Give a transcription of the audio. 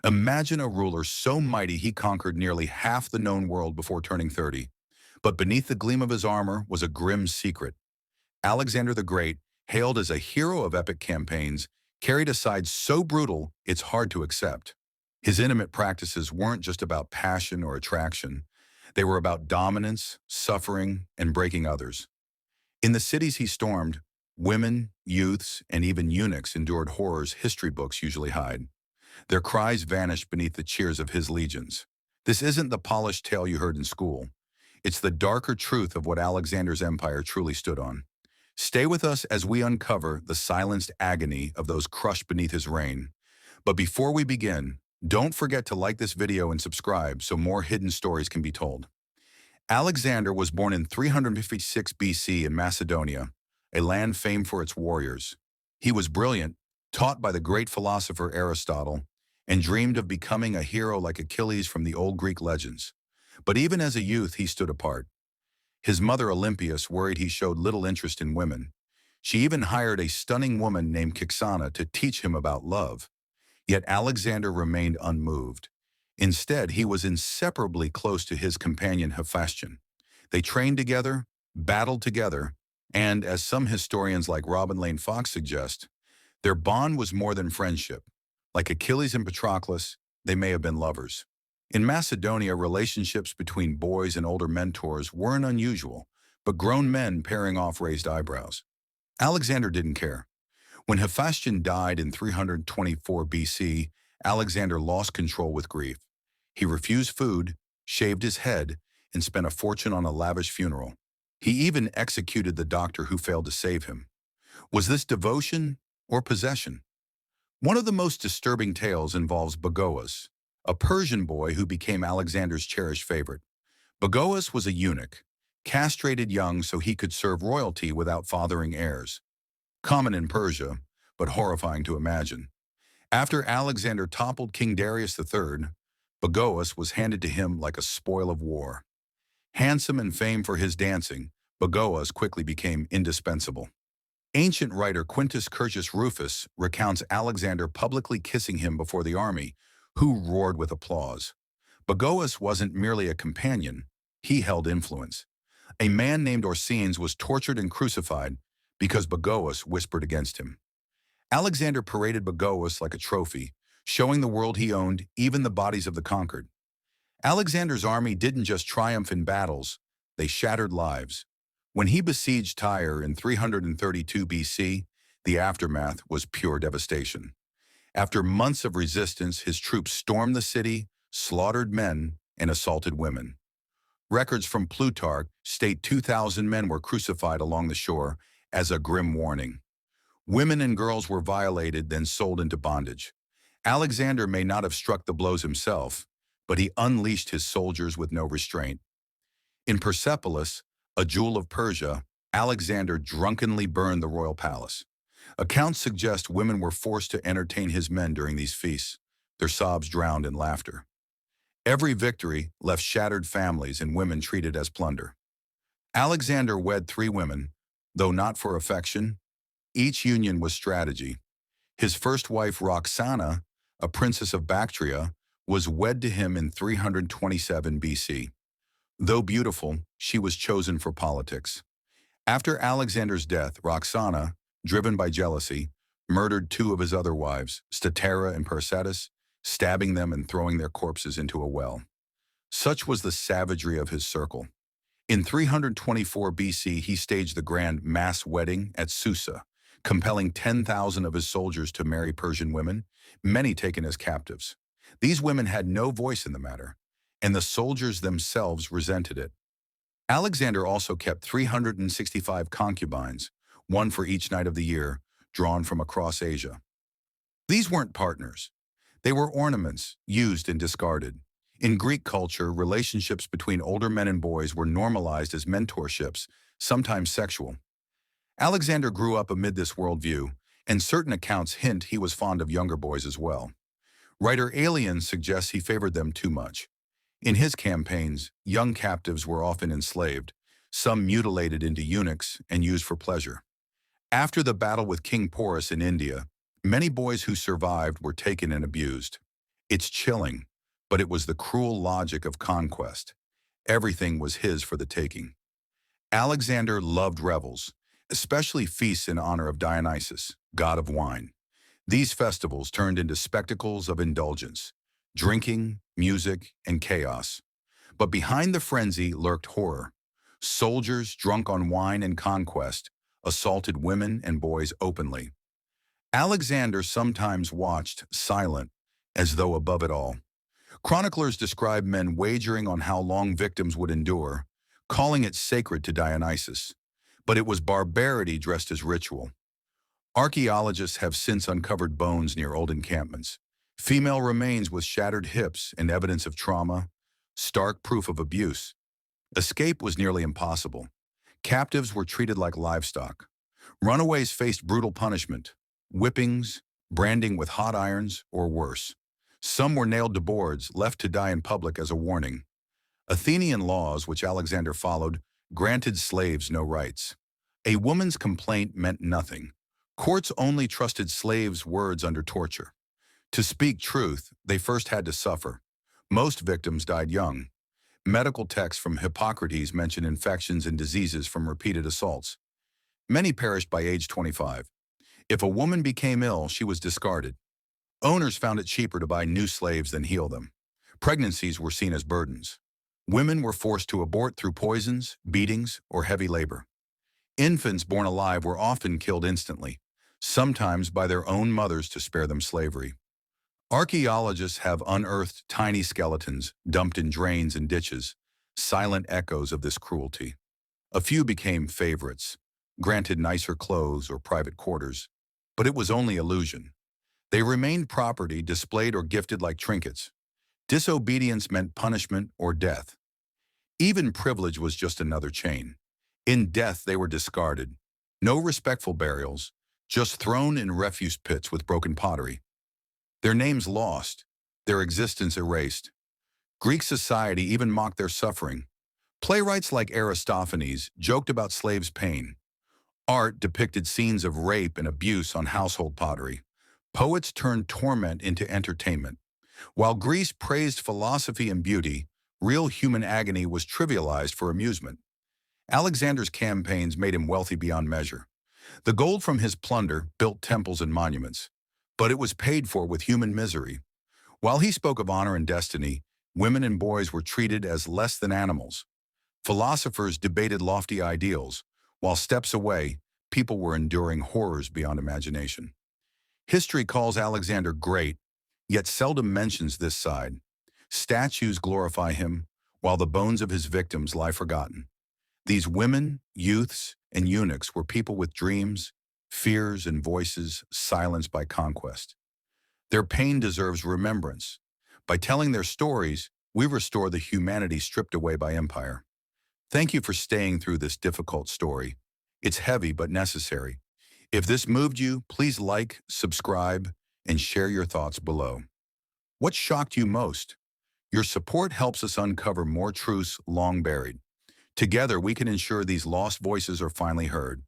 Imagine a ruler so mighty he conquered nearly half the known world before turning 30. But beneath the gleam of his armor was a grim secret. Alexander the Great, hailed as a hero of epic campaigns, carried a side so brutal it's hard to accept. His intimate practices weren't just about passion or attraction. They were about dominance, suffering, and breaking others. In the cities he stormed, women, youths, and even eunuchs endured horrors history books usually hide. Their cries vanished beneath the cheers of his legions. This isn't the polished tale you heard in school. It's the darker truth of what Alexander's empire truly stood on. Stay with us as we uncover the silenced agony of those crushed beneath his reign. But before we begin, don't forget to like this video and subscribe so more hidden stories can be told. Alexander was born in 356 BC in Macedonia, a land famed for its warriors. He was brilliant, taught by the great philosopher Aristotle, and dreamed of becoming a hero like Achilles from the old Greek legends. But even as a youth, he stood apart. His mother Olympias worried he showed little interest in women. She even hired a stunning woman named Kixana to teach him about love. Yet Alexander remained unmoved. Instead, he was inseparably close to his companion Hephaestion. They trained together, battled together, and, as some historians like Robin Lane Fox suggest, their bond was more than friendship. Like Achilles and Patroclus, they may have been lovers. In Macedonia, relationships between boys and older mentors weren't unusual, but grown men pairing off raised eyebrows. Alexander didn't care. When Hephaestion died in 324 BC, Alexander lost control with grief. He refused food, shaved his head, and spent a fortune on a lavish funeral. He even executed the doctor who failed to save him. Was this devotion or possession? One of the most disturbing tales involves Bagoas, a Persian boy who became Alexander's cherished favorite. Bagoas was a eunuch, castrated young so he could serve royalty without fathering heirs. Common in Persia, but horrifying to imagine. After Alexander toppled King Darius III, Bagoas was handed to him like a spoil of war. Handsome and famed for his dancing, Bagoas quickly became indispensable. Ancient writer Quintus Curtius Rufus recounts Alexander publicly kissing him before the army, who roared with applause. Bagoas wasn't merely a companion, he held influence. A man named Orsenes was tortured and crucified because Bagoas whispered against him. Alexander paraded Bagoas like a trophy, showing the world he owned even the bodies of the conquered. Alexander's army didn't just triumph in battles, they shattered lives. When he besieged Tyre in 332 BC, the aftermath was pure devastation. After months of resistance, his troops stormed the city, slaughtered men, and assaulted women. Records from Plutarch state 2,000 men were crucified along the shore as a grim warning. Women and girls were violated, then sold into bondage. Alexander may not have struck the blows himself, but he unleashed his soldiers with no restraint. In Persepolis, a jewel of Persia, Alexander drunkenly burned the royal palace. Accounts suggest women were forced to entertain his men during these feasts, their sobs drowned in laughter. Every victory left shattered families and women treated as plunder. Alexander wed 3 women, though not for affection. Each union was strategy. His first wife, Roxana, a princess of Bactria, was wed to him in 327 BC. Though beautiful, she was chosen for politics. After Alexander's death, Roxana, driven by jealousy, murdered 2 of his other wives, Statera and Persetis, stabbing them and throwing their corpses into a well. Such was the savagery of his circle. In 324 BC, he staged the grand mass wedding at Susa, compelling 10,000 of his soldiers to marry Persian women, many taken as captives. These women had no voice in the matter, and the soldiers themselves resented it. Alexander also kept 365 concubines, one for each night of the year, drawn from across Asia. These weren't partners. They were ornaments, used and discarded. In Greek culture, relationships between older men and boys were normalized as mentorships, sometimes sexual. Alexander grew up amid this worldview, and certain accounts hint he was fond of younger boys as well. Writer Alien suggests he favored them too much. In his campaigns, young captives were often enslaved, some mutilated into eunuchs and used for pleasure. After the battle with King Porus in India, many boys who survived were taken and abused. It's chilling, but it was the cruel logic of conquest. Everything was his for the taking. Alexander loved revels, especially feasts in honor of Dionysus, god of wine. These festivals turned into spectacles of indulgence, drinking, music, and chaos. But behind the frenzy lurked horror. Soldiers, drunk on wine and conquest, assaulted women and boys openly. Alexander sometimes watched, silent, as though above it all. Chroniclers describe men wagering on how long victims would endure, calling it sacred to Dionysus. But it was barbarity dressed as ritual. Archaeologists have since uncovered bones near old encampments, female remains with shattered hips and evidence of trauma, stark proof of abuse. Escape was nearly impossible. Captives were treated like livestock. Runaways faced brutal punishment, whippings, branding with hot irons, or worse. Some were nailed to boards, left to die in public as a warning. Athenian laws, which Alexander followed, granted slaves no rights. A woman's complaint meant nothing. Courts only trusted slaves' words under torture. To speak truth, they first had to suffer. Most victims died young. Medical texts from Hippocrates mention infections and diseases from repeated assaults. Many perished by age 25. If a woman became ill, she was discarded. Owners found it cheaper to buy new slaves than heal them. Pregnancies were seen as burdens. Women were forced to abort through poisons, beatings, or heavy labor. Infants born alive were often killed instantly, sometimes by their own mothers to spare them slavery. Archaeologists have unearthed tiny skeletons dumped in drains and ditches, silent echoes of this cruelty. A few became favorites, granted nicer clothes or private quarters, but it was only illusion. They remained property displayed or gifted like trinkets. Disobedience meant punishment or death. Even privilege was just another chain. In death, they were discarded. No respectful burials, just thrown in refuse pits with broken pottery. Their names lost, their existence erased. Greek society even mocked their suffering. Playwrights like Aristophanes joked about slaves' pain. Art depicted scenes of rape and abuse on household pottery. Poets turned torment into entertainment. While Greece praised philosophy and beauty, real human agony was trivialized for amusement. Alexander's campaigns made him wealthy beyond measure. The gold from his plunder built temples and monuments, but it was paid for with human misery. While he spoke of honor and destiny, women and boys were treated as less than animals. Philosophers debated lofty ideals, while steps away, people were enduring horrors beyond imagination. History calls Alexander great, yet seldom mentions this side. Statues glorify him, while the bones of his victims lie forgotten. These women, youths, and eunuchs were people with dreams, fears, and voices silenced by conquest. Their pain deserves remembrance. By telling their stories, we restore the humanity stripped away by empire. Thank you for staying through this difficult story. It's heavy but necessary. If this moved you, please like, subscribe, and share your thoughts below. What shocked you most? Your support helps us uncover more truths long buried. Together, we can ensure these lost voices are finally heard.